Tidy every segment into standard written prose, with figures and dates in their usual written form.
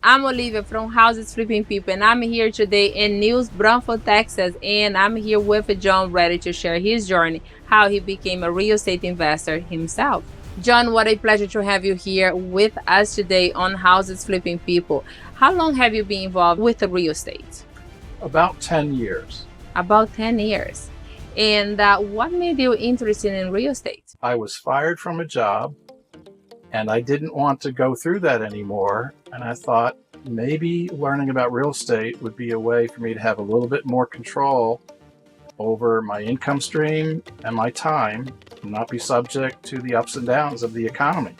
I'm Olivia from Houses Flipping People, and I'm here today in New Braunfels, Texas, and I'm here with John, ready to share his journey, how he became a real estate investor himself. John, what a pleasure to have you here with us today on Houses Flipping People. How long have you been involved with the real estate? About 10 years. About 10 years. And what made you interested in real estate? I was fired from a job and I didn't want to go through that anymore. And I thought maybe learning about real estate would be a way for me to have a little bit more control over my income stream and my time and not be subject to the ups and downs of the economy.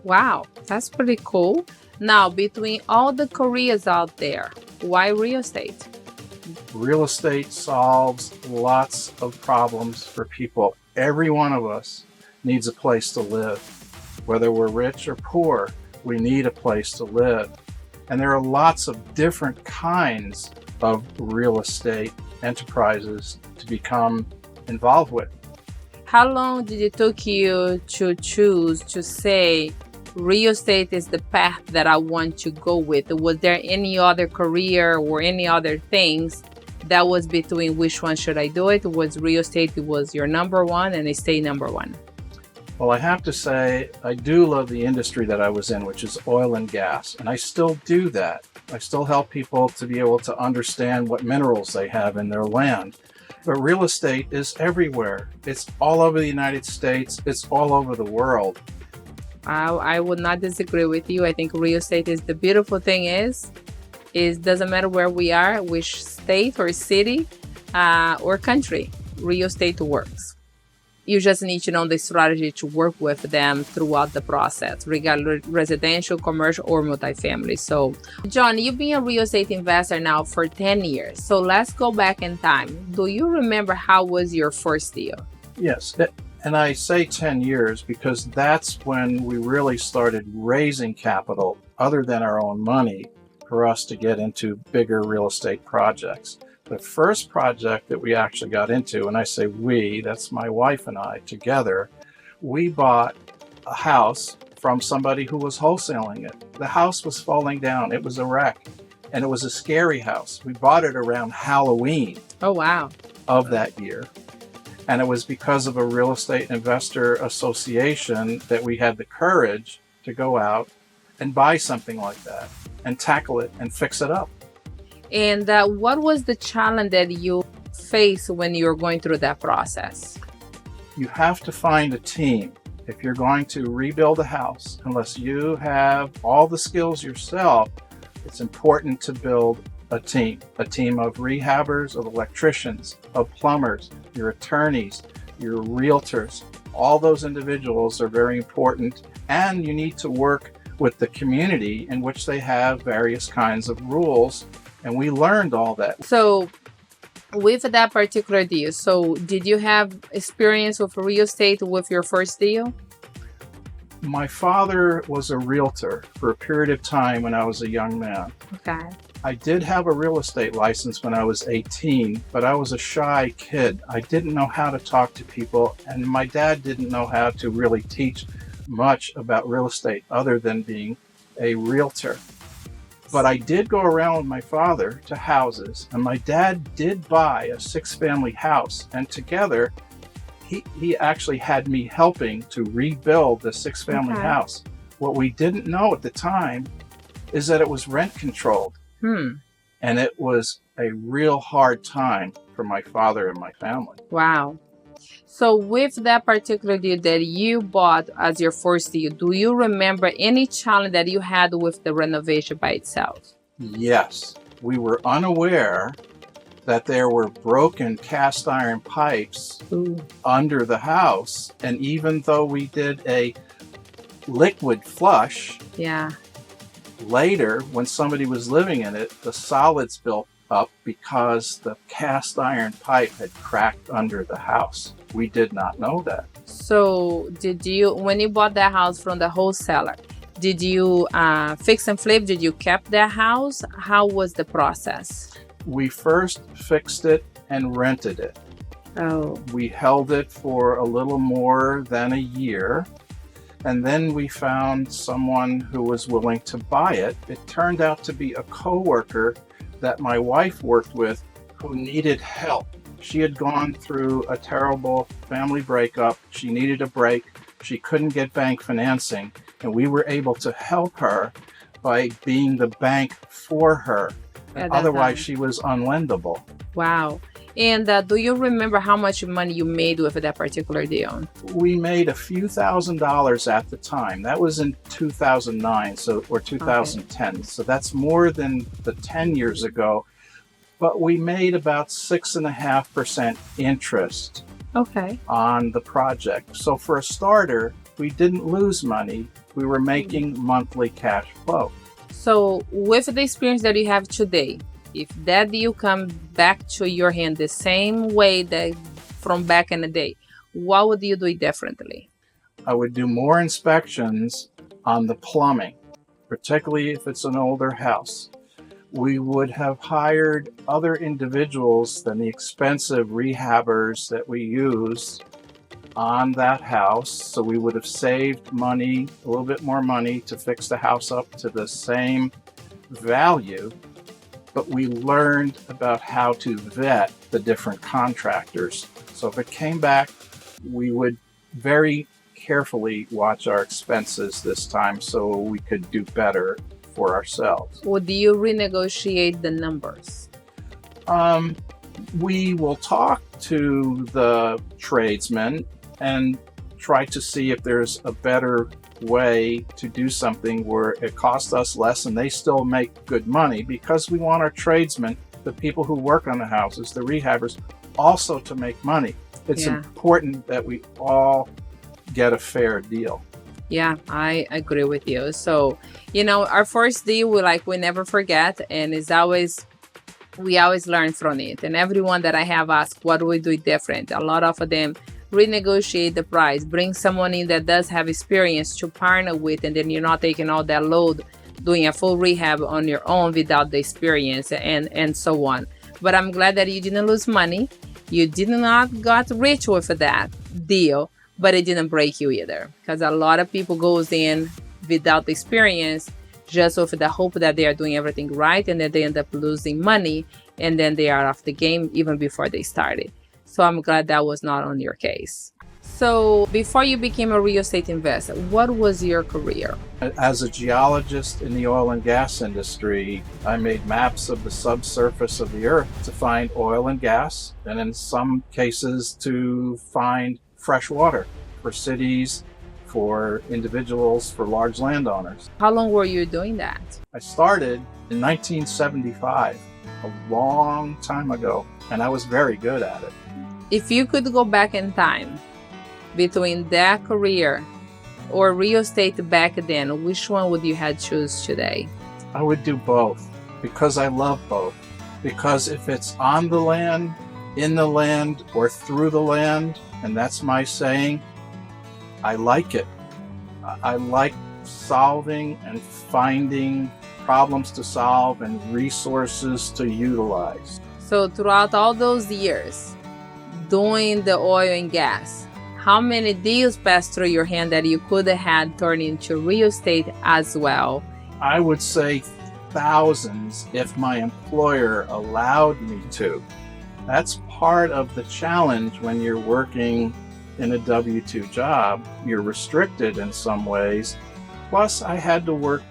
Wow, that's pretty cool. Now, between all the careers out there, why real estate? Real estate solves lots of problems for people. Every one of us needs a place to live. Whether we're rich or poor, we need a place to live. And there are lots of different kinds of real estate enterprises to become involved with. How long did it take you to choose to say real estate is the path that I want to go with? Was there any other career or any other things that was between which one should I do it? Was real estate was your number one and it stayed number one? Well, I have to say, I do love the industry that I was in, which is oil and gas. And I still do that. I still help people to be able to understand what minerals they have in their land. But real estate is everywhere. It's all over the United States. It's all over the world. I would not disagree with you. I think real estate is the beautiful thing is doesn't matter where we are, which state or city or country, real estate works. You just need to know the strategy to work with them throughout the process, regardless residential, commercial, or multifamily. So, John, you've been a real estate investor now for 10 years. So let's go back in time. Do you remember how was your first deal? Yes. And I say 10 years because that's when we really started raising capital other than our own money for us to get into bigger real estate projects. The first project that we actually got into, and I say we, that's my wife and I together, we bought a house from somebody who was wholesaling it. The house was falling down. It was a wreck. And it was a scary house. We bought it around Halloween. Oh, wow. Of that year. And it was because of a real estate investor association that we had the courage to go out and buy something like that and tackle it and fix it up. And what was the challenge that you faced when you were going through that process? You have to find a team. If you're going to rebuild a house, unless you have all the skills yourself, it's important to build a team of rehabbers, of electricians, of plumbers, your attorneys, your realtors. All those individuals are very important, and you need to work with the community in which they have various kinds of rules. And we learned all that. So with that particular deal, so did you have experience with real estate with your first deal? My father was a realtor for a period of time when I was a young man. Okay. I did have a real estate license when I was 18, but I was a shy kid. I didn't know how to talk to people, and my dad didn't know how to really teach much about real estate other than being a realtor. But I did go around with my father to houses, and my dad did buy a 6-family house, and together he actually had me helping to rebuild the 6-family house. What we didn't know at the time is that it was rent controlled. And it was a real hard time for my father and my family. Wow. So with that particular deal that you bought as your first deal, do you remember any challenge that you had with the renovation by itself? Yes. We were unaware that there were broken cast iron pipes under the house. And even though we did a liquid flush, later when somebody was living in it, the solids built up because the cast iron pipe had cracked under the house. We did not know that. So did you, when you bought that house from the wholesaler, did you fix and flip? Did you keep that house? How was the process? We first fixed it and rented it. Oh. We held it for a little more than a year. And then we found someone who was willing to buy it. It turned out to be a coworker that my wife worked with who needed help. She had gone through a terrible family breakup. She needed a break. She couldn't get bank financing, and we were able to help her by being the bank for her. At that Otherwise, time. she was unlendable. Wow. And do you remember how much money you made with that particular deal? We made a few $1,000s at the time. That was in 2009, or 2010. So that's more than the 10 years ago. But we made about 6.5% interest Okay. on the project. So for a starter, we didn't lose money. We were making monthly cash flow. So with the experience that you have today, if that deal come back to your hand the same way that from back in the day, what would you do differently? I would do more inspections on the plumbing, particularly if it's an older house. We would have hired other individuals than the expensive rehabbers that we use on that house. So we would have saved money, a little bit more money to fix the house up to the same value. But we learned about how to vet the different contractors. So if it came back, we would very carefully watch our expenses this time so we could do better for ourselves. Would you renegotiate the numbers? We will talk to the tradesmen and try to see if there's a better way to do something where it costs us less and they still make good money, because we want our tradesmen, the people who work on the houses, the rehabbers, also to make money. It's important that we all get a fair deal. Yeah, I agree with you. So, our first deal, we never forget, and we always learn from it. And everyone that I have asked, what do we do different? A lot of them renegotiate the price, bring someone in that does have experience to partner with, and then you're not taking all that load doing a full rehab on your own without the experience and so on. But I'm glad that you didn't lose money. You did not got rich with that deal, but it didn't break you either, because a lot of people goes in without the experience, just with the hope that they are doing everything right, and then they end up losing money, and then they are off the game even before they started. So I'm glad that was not on your case. So before you became a real estate investor, what was your career? As a geologist in the oil and gas industry, I made maps of the subsurface of the earth to find oil and gas, and in some cases to find fresh water for cities, for individuals, for large landowners. How long were you doing that? I started in 1975, a long time ago, and I was very good at it. If you could go back in time between that career or real estate back then, which one would you have choose today? I would do both, because I love both. Because if it's on the land, in the land, or through the land, and that's my saying, I like it. I like solving and finding problems to solve and resources to utilize. So throughout all those years doing the oil and gas, how many deals passed through your hand that you could have had turned into real estate as well? I would say thousands if my employer allowed me to. That's part of the challenge when you're working in a W-2 job. You're restricted in some ways. Plus, I had to work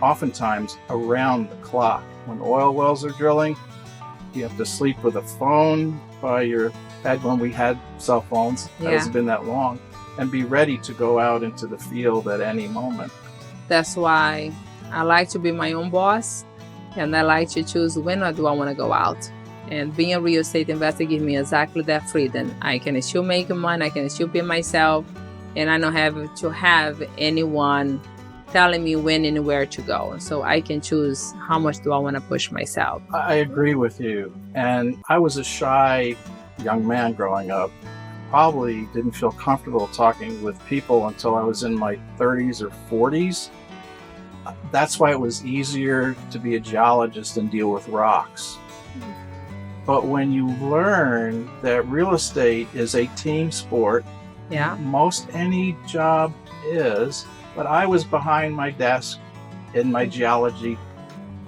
oftentimes around the clock. When oil wells are drilling, you have to sleep with a phone by your head when we had cell phones. It hasn't been that long. And be ready to go out into the field at any moment. That's why I like to be my own boss, and I like to choose when do I want to go out. And being a real estate investor gives me exactly that freedom. I can still make money, I can still be myself, and I don't have to have anyone telling me when and where to go. So I can choose how much do I want to push myself. I agree with you. And I was a shy young man growing up. Probably didn't feel comfortable talking with people until I was in my 30s or 40s. That's why it was easier to be a geologist and deal with rocks. But when you learn that real estate is a team sport, most any job is, but I was behind my desk in my geology,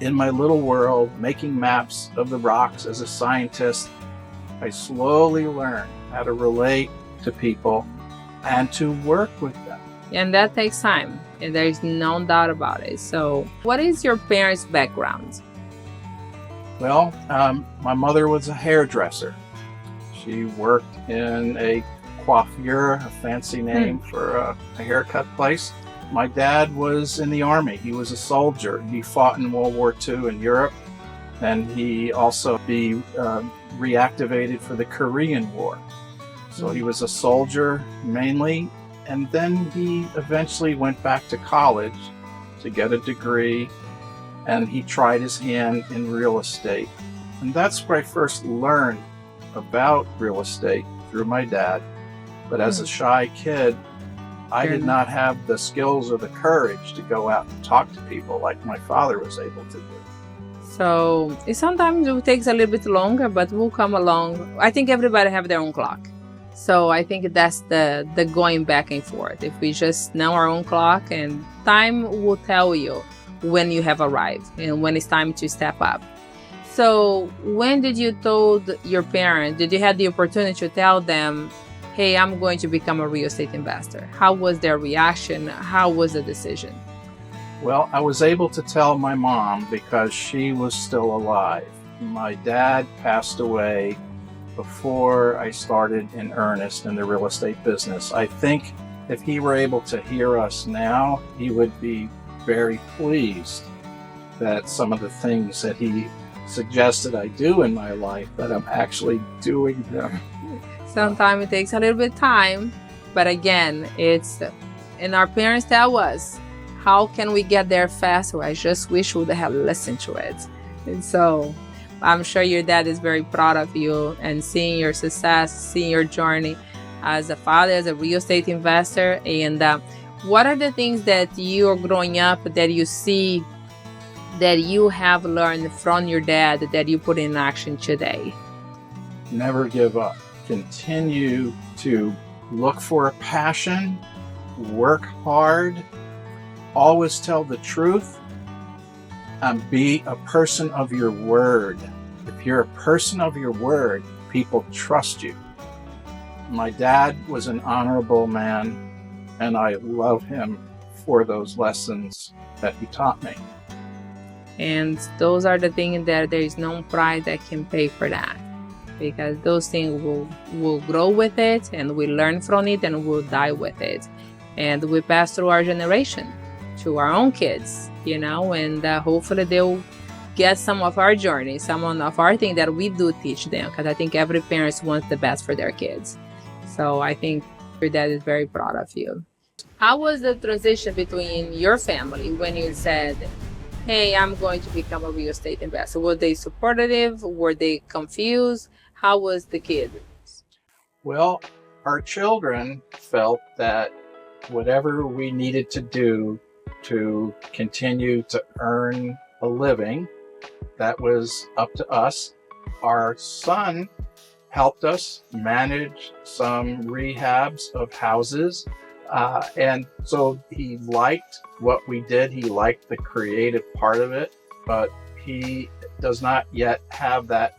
in my little world, making maps of the rocks as a scientist. I slowly learned how to relate to people and to work with them. And that takes time, and there's no doubt about it. So what is your parents' background? Well, my mother was a hairdresser. She worked in a coiffure, a fancy name for a haircut place. My dad was in the Army. He was a soldier. He fought in World War II in Europe, and he also be reactivated for the Korean War. So he was a soldier mainly, and then he eventually went back to college to get a degree, and he tried his hand in real estate. And that's where I first learned about real estate, through my dad. But as a shy kid, I did not have the skills or the courage to go out and talk to people like my father was able to do. So sometimes it takes a little bit longer, but we'll come along. I think everybody have their own clock. So I think that's the going back and forth. If we just know our own clock, and time will tell you when you have arrived and when it's time to step up. So when did you told your parents, did you have the opportunity to tell them, hey, I'm going to become a real estate investor? How was their reaction? How was the decision? Well, I was able to tell my mom because she was still alive. My dad passed away before I started in earnest in the real estate business. I think if he were able to hear us now, he would be very pleased that some of the things that he suggested I do in my life, that I'm actually doing them. Sometimes it takes a little bit of time, but again, it's, and our parents tell us, how can we get there faster? I just wish we would have listened to it. And so I'm sure your dad is very proud of you and seeing your success, seeing your journey as a father, as a real estate investor. And what are the things that you are growing up that you see that you have learned from your dad that you put in action today? Never give up. Continue to look for a passion, work hard, always tell the truth, and be a person of your word. If you're a person of your word, people trust you. My dad was an honorable man, and I love him for those lessons that he taught me. And those are the things that there is no price that can pay for that, because those things will grow with it, and we learn from it, and we'll die with it. And we pass through our generation to our own kids, and hopefully they'll get some of our journey, some of our things that we do teach them, because I think every parent wants the best for their kids. So I think your dad is very proud of you. How was the transition between your family when you said, hey, I'm going to become a real estate investor? Were they supportive? Were they confused? How was the kid? Well, our children felt that whatever we needed to do to continue to earn a living, that was up to us. Our son helped us manage some rehabs of houses. And so he liked what we did. He liked the creative part of it, but he does not yet have that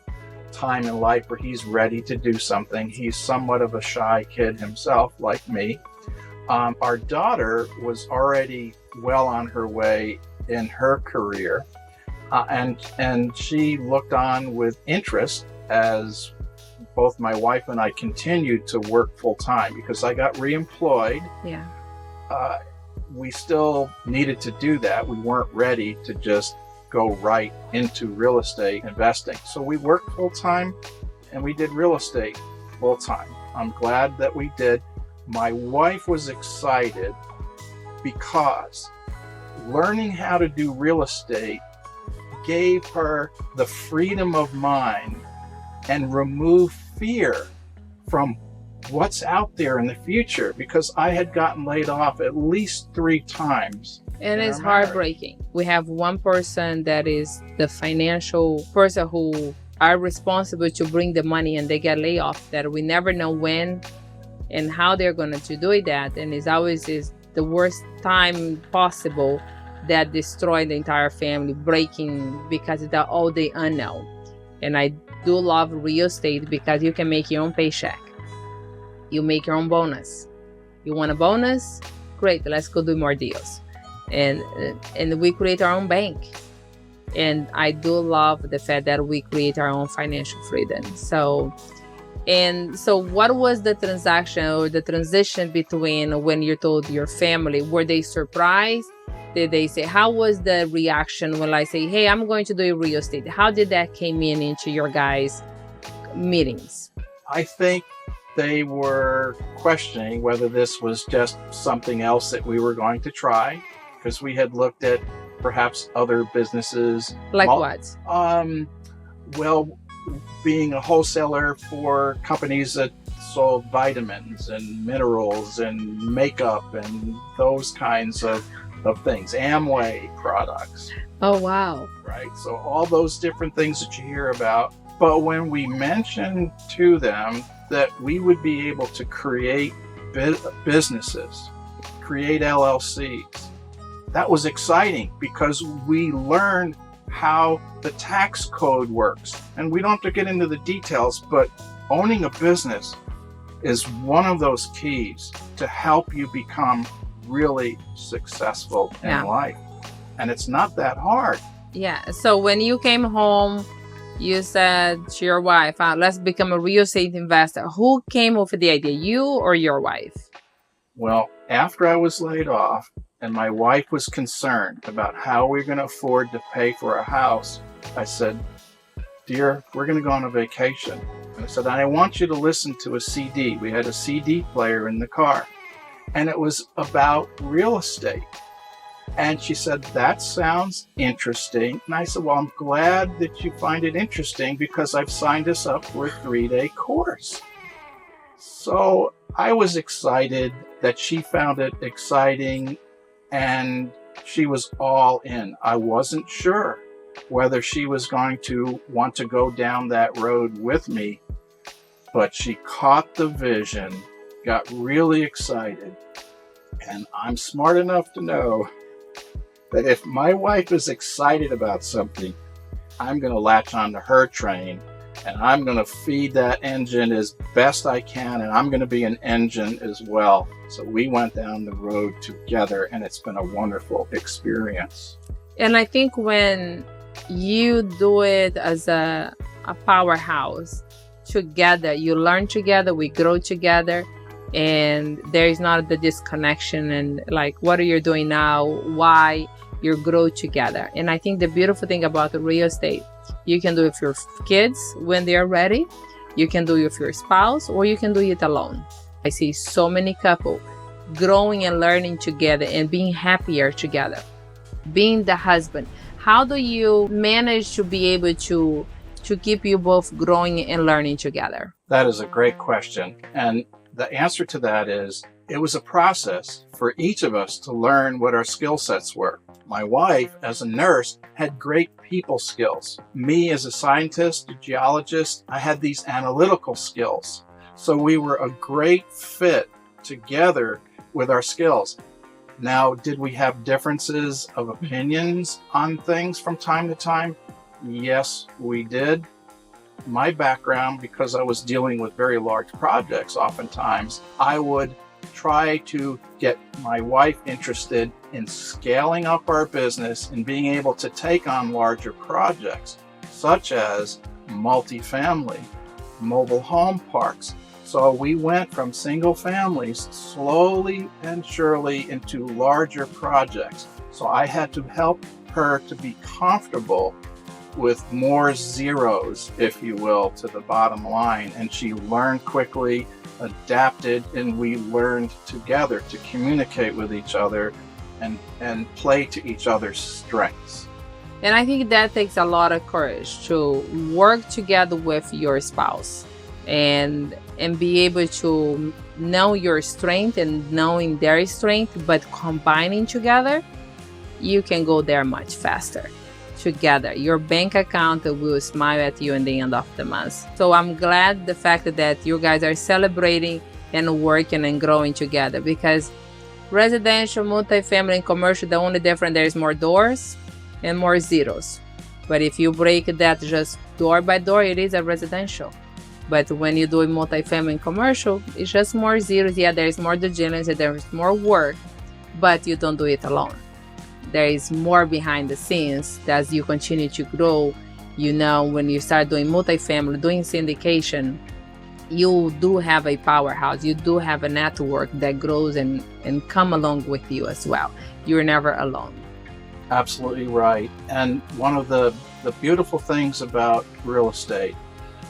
time in life where he's ready to do something. He's somewhat of a shy kid himself, like me. Our daughter was already well on her way in her career, and she looked on with interest as both my wife and I continued to work full time because I got reemployed. Yeah. We still needed to do that. We weren't ready to just go right into real estate investing. So we worked full time and we did real estate full time. I'm glad that we did. My wife was excited because learning how to do real estate gave her the freedom of mind and remove fear from what's out there in the future, because I had gotten laid off at least 3 times. And it's heartbreaking. We have one person that is the financial person who are responsible to bring the money, and they get laid off, that we never know when and how they're going to do that. And it's always is the worst time possible that destroyed the entire family, breaking because of all the unknown. And I do love real estate because you can make your own paycheck. You make your own bonus. You want a bonus? Great, let's go do more deals. And we create our own bank. And I do love the fact that we create our own financial freedom. So what was the transaction or the transition between when you told your family? Were they surprised? Did they say, how was the reaction when I say, hey, I'm going to do real estate? How did that came into your guys' meetings? I think they were questioning whether this was just something else that we were going to try, because we had looked at perhaps other businesses. Like what? Well, being a wholesaler for companies that sold vitamins and minerals and makeup and those kinds of things, Amway products. Oh, wow. Right. So all those different things that you hear about. But when we mentioned to them that we would be able to create businesses, create LLCs, that was exciting because we learned how the tax code works. And we don't have to get into the details, but owning a business is one of those keys to help you become really successful in life. And it's not that hard. Yeah. So when you came home, you said to your wife, let's become a real estate investor. Who came up with the idea, you or your wife? Well, after I was laid off and my wife was concerned about how we're going to afford to pay for a house, I said, dear, we're going to go on a vacation. And I said, I want you to listen to a CD. We had a CD player in the car. And it was about real estate. And she said, that sounds interesting. And I said, well, I'm glad that you find it interesting because I've signed us up for a 3-day course. So I was excited that she found it exciting and she was all in. I wasn't sure whether she was going to want to go down that road with me, but she caught the vision, got really excited. And I'm smart enough to know that if my wife is excited about something, I'm going to latch onto her train and I'm going to feed that engine as best I can. And I'm going to be an engine as well. So we went down the road together and it's been a wonderful experience. And I think when you do it as a powerhouse together, you learn together, we grow together. And there is not the disconnection and like, what are you doing now? Why? You grow together. And I think the beautiful thing about the real estate, you can do it with your kids when they're ready. You can do it with your spouse, or you can do it alone. I see so many couples growing and learning together and being happier together. Being the husband, how do you manage to be able to keep you both growing and learning together? That is a great question. And the answer to that is, it was a process for each of us to learn what our skill sets were. My wife, as a nurse, had great people skills. Me, as a scientist, a geologist, I had these analytical skills. So we were a great fit together with our skills. Now, did we have differences of opinions on things from time to time? Yes, we did. My background, because I was dealing with very large projects, oftentimes I would try to get my wife interested in scaling up our business and being able to take on larger projects, such as multifamily, mobile home parks. So we went from single families slowly and surely into larger projects. So I had to help her to be comfortable with more zeros, if you will, to the bottom line. And she learned quickly, adapted, and we learned together to communicate with each other and play to each other's strengths. And I think that takes a lot of courage to work together with your spouse and be able to know your strength and knowing their strength, but combining together, you can go there much faster. Together, your bank account will smile at you at the end of the month. So I'm glad the fact that you guys are celebrating and working and growing together, because Residential, multifamily, and commercial, the only difference, there is more doors and more zeros. But if you break that just door by door, it is a residential. But when you do a multifamily and commercial, it's just more zeros. Yeah, there is more due diligence, there is more work, but you don't do it alone. There is more behind the scenes as you continue to grow. When you start doing multifamily, doing syndication, you do have a powerhouse. You do have a network that grows and come along with you as well. You're never alone. Absolutely right. And one of the beautiful things about real estate,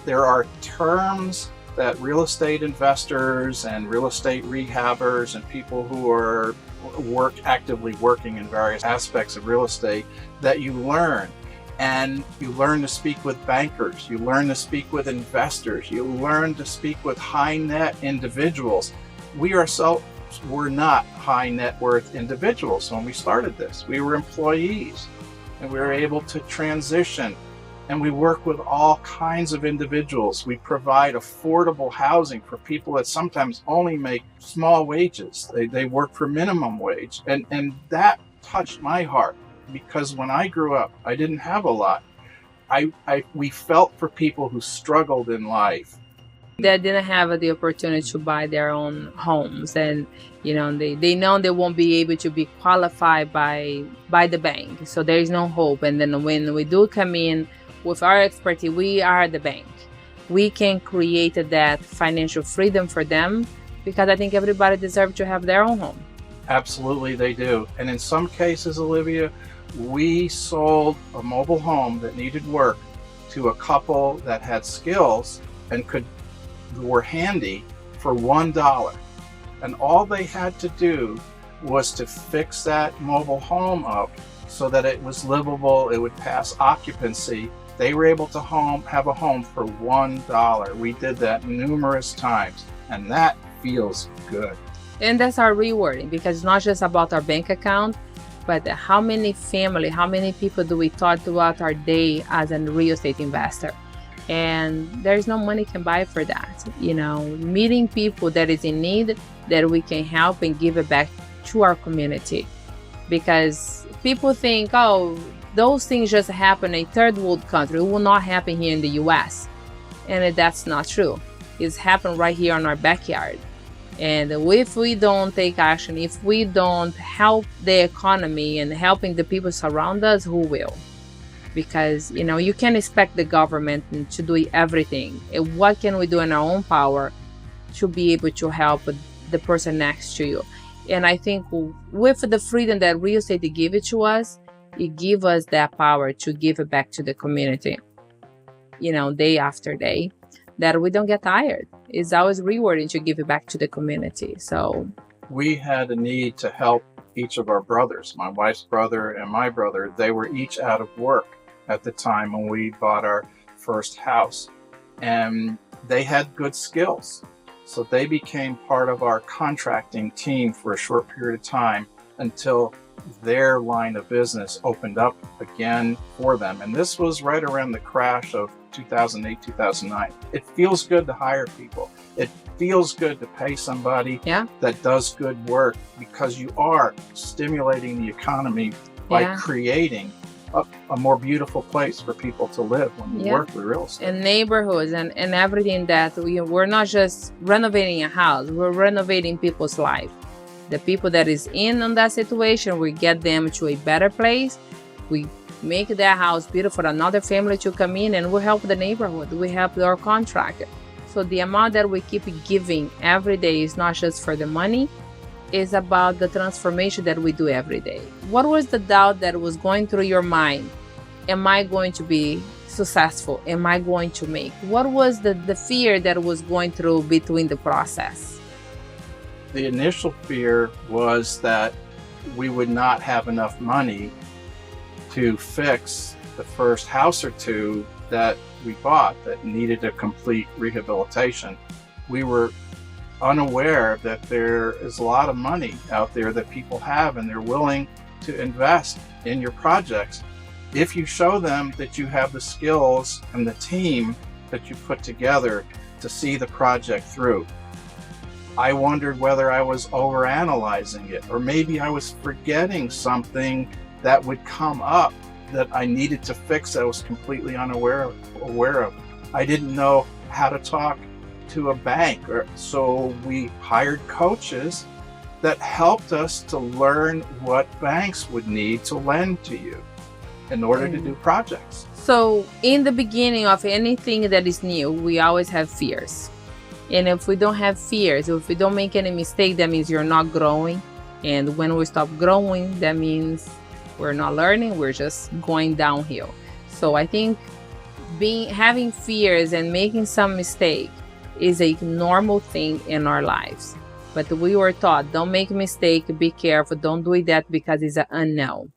there are terms that real estate investors and real estate rehabbers and people who are actively working in various aspects of real estate that you learn. And you learn to speak with bankers, you learn to speak with investors, you learn to speak with high net individuals. We ourselves were not high net worth individuals when we started this. We were employees, and we were able to transition, and we work with all kinds of individuals. We provide affordable housing for people that sometimes only make small wages. They work for minimum wage, and that touched my heart, because when I grew up, I didn't have a lot. We felt for people who struggled in life. They didn't have the opportunity to buy their own homes, and they know they won't be able to be qualified by the bank, so there is no hope. And then when we do come in with our expertise, we are the bank. We can create that financial freedom for them, because I think everybody deserves to have their own home. Absolutely, they do. And in some cases, Olivia, we sold a mobile home that needed work to a couple that had skills and were handy for $1. And all they had to do was to fix that mobile home up so that it was livable, it would pass occupancy. They were able to have a home for $1. We did that numerous times, and that feels good. And that's our rewarding, because it's not just about our bank account, but how many people do we talk throughout our day as a real estate investor? And there's no money can buy for that. Meeting people that is in need, that we can help and give it back to our community. Because people think, oh, those things just happen in a third world country. It will not happen here in the US. And that's not true. It's happened right here in our backyard. And if we don't take action, if we don't help the economy and helping the people surround us, who will? Because, you can't expect the government to do everything. And what can we do in our own power to be able to help the person next to you? And I think with the freedom that real estate give it to us, it gives us that power to give it back to the community, day after day, that we don't get tired. It's always rewarding to give it back to the community. So we had a need to help each of our brothers, my wife's brother and my brother. They were each out of work at the time when we bought our first house, and they had good skills. So they became part of our contracting team for a short period of time until their line of business opened up again for them. And this was right around the crash of 2008, 2009. It feels good to hire people. It feels good to pay somebody that does good work, because you are stimulating the economy by creating a more beautiful place for people to live when you work with real estate. And neighborhoods and everything, that we're not just renovating a house, we're renovating people's life. The people that is in on that situation, we get them to a better place. We make their house beautiful for another family to come in, and we help the neighborhood. We help our contractor. So the amount that we keep giving every day is not just for the money, it's about the transformation that we do every day. What was the doubt that was going through your mind? Am I going to be successful? Am I going to make? What was the fear that was going through between the process? The initial fear was that we would not have enough money to fix the first house or two that we bought that needed a complete rehabilitation. We were unaware that there is a lot of money out there that people have, and they're willing to invest in your projects if you show them that you have the skills and the team that you put together to see the project through. I wondered whether I was overanalyzing it, or maybe I was forgetting something that would come up that I needed to fix that I was completely aware of. I didn't know how to talk to a bank, so we hired coaches that helped us to learn what banks would need to lend to you in order to do projects. So in the beginning of anything that is new, we always have fears. And if we don't have fears, if we don't make any mistake, that means you're not growing. And when we stop growing, that means we're not learning, we're just going downhill. So I think having fears and making some mistake is a normal thing in our lives. But we were taught, don't make a mistake, be careful, don't do that because it's an unknown.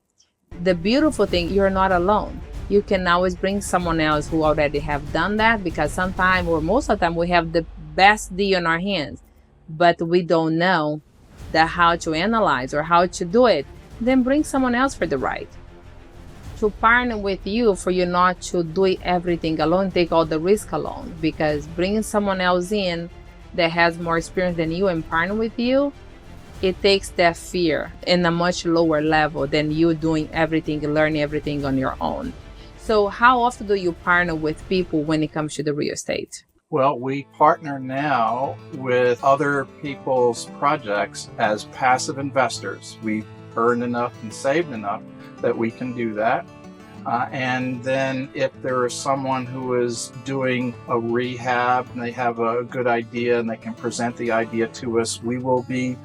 The beautiful thing, you're not alone. You can always bring someone else who already have done that, because sometimes or most of the time we have the best deal in our hands, but we don't know how to analyze or how to do it. Then bring someone else for the ride to partner with you, for you not to do everything alone, take all the risk alone, because bringing someone else in that has more experience than you and partner with you, it takes that fear in a much lower level than you doing everything, learning everything on your own. So how often do you partner with people when it comes to the real estate? Well, we partner now with other people's projects as passive investors. We've earned enough and saved enough that we can do that. And then if there is someone who is doing a rehab and they have a good idea and they can present the idea to us, we will be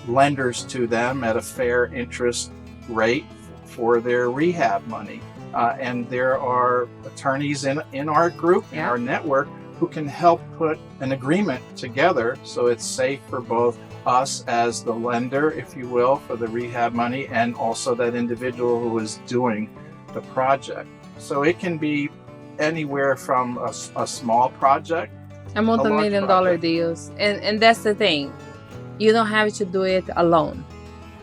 lenders to them at a fair interest rate for their rehab money. And there are attorneys in our group, in our network, who can help put an agreement together so it's safe for both us as the lender, if you will, for the rehab money, and also that individual who is doing the project. So it can be anywhere from a small project, a multi-million-dollar deals. And that's the thing. You don't have to do it alone.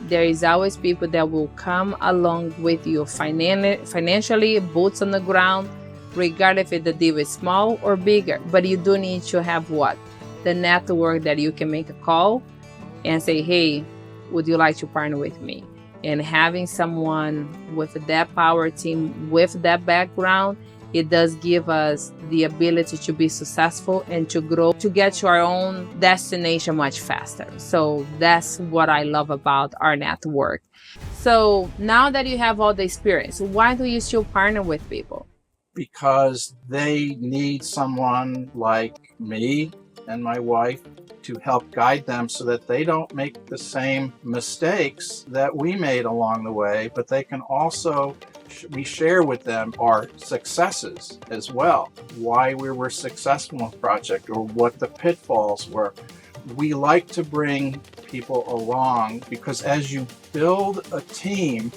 There is always people that will come along with you financially, boots on the ground, regardless if the deal is small or bigger. But you do need to have what? The network that you can make a call and say, hey, would you like to partner with me? And having someone with that power team, with that background, it does give us the ability to be successful and to grow, to get to our own destination much faster. So that's what I love about our network. So now that you have all the experience, why do you still partner with people? Because they need someone like me and my wife to help guide them so that they don't make the same mistakes that we made along the way, but they can also, we share with them our successes as well, why we were successful in the project or what the pitfalls were. We like to bring people along because as you build a team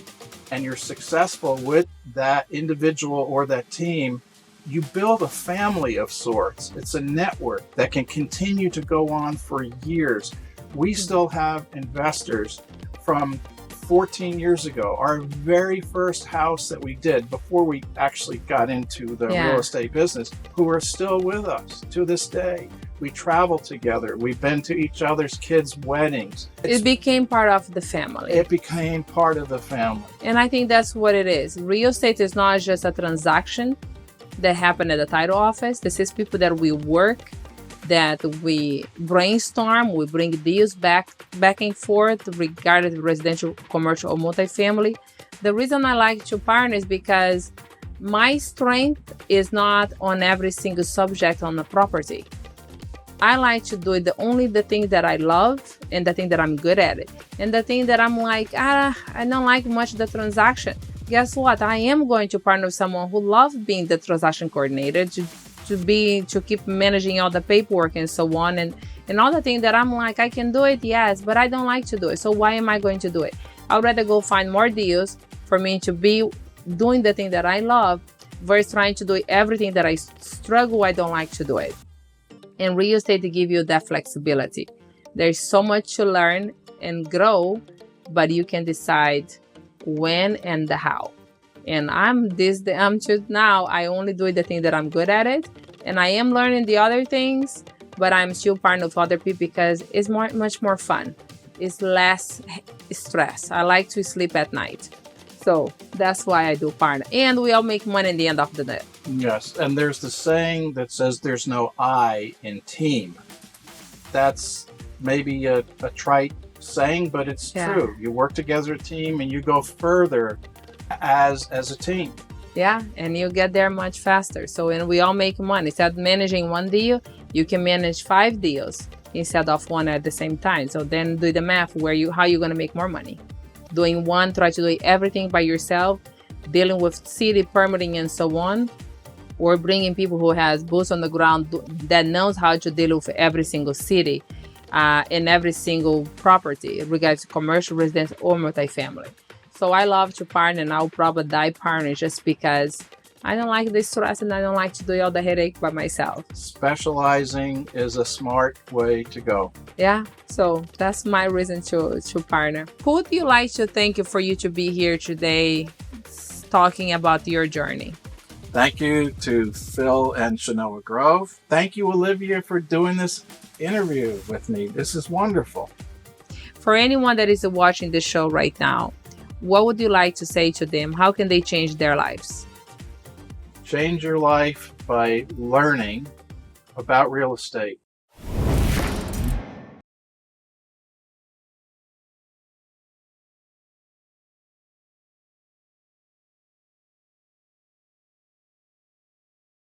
and you're successful with that individual or that team, you build a family of sorts. It's a network that can continue to go on for years. We still have investors from 14 years ago, our very first house that we did before we actually got into the real estate business, who are still with us to this day. We travel together. We've been to each other's kids' weddings. It became part of the family. It became part of the family. And I think that's what it is. Real estate is not just a transaction that happened at the title office. This is people that we work, that we brainstorm, we bring deals back and forth, regardless of residential, commercial, or multifamily. The reason I like to partner is because my strength is not on every single subject on the property. I like to do it only the thing that I love and the thing that I'm good at it. And the thing that I'm like, I don't like much the transaction. Guess what? I am going to partner with someone who loves being the transaction coordinator, to keep managing all the paperwork and so on, and all the things that I'm like, I can do it, yes, but I don't like to do it. So why am I going to do it? I'd rather go find more deals for me to be doing the thing that I love versus trying to do everything that I struggle, I don't like to do it. And real estate to give you that flexibility. There's so much to learn and grow, but you can decide when and the how. And I'm just now, I only do the thing that I'm good at it. And I am learning the other things, but I'm still partner with other people because it's much more fun. It's less stress. I like to sleep at night. So that's why I do partner. And we all make money in the end of the day. Yes, and there's the saying that says there's no I in team. That's maybe a trite saying, but it's true. You work together as a team and you go further as a team. Yeah, and you get there much faster. So when we all make money, instead of managing one deal, you can manage 5 deals instead of one at the same time. So then do the math how you're going to make more money. Doing one, try to do everything by yourself, dealing with city permitting and so on, or bringing people who has boots on the ground that knows how to deal with every single city and every single property, regardless of commercial, residential, or multifamily. So I love to partner, and I'll probably die partner just because I don't like the stress and I don't like to do all the headache by myself. Specializing is a smart way to go. Yeah, so that's my reason to partner. Who would you like to thank you for you to be here today talking about your journey? Thank you to Phil and Shanoa Grove. Thank you, Olivia, for doing this interview with me. This is wonderful. For anyone that is watching this show right now, what would you like to say to them? How can they change their lives? Change your life by learning about real estate.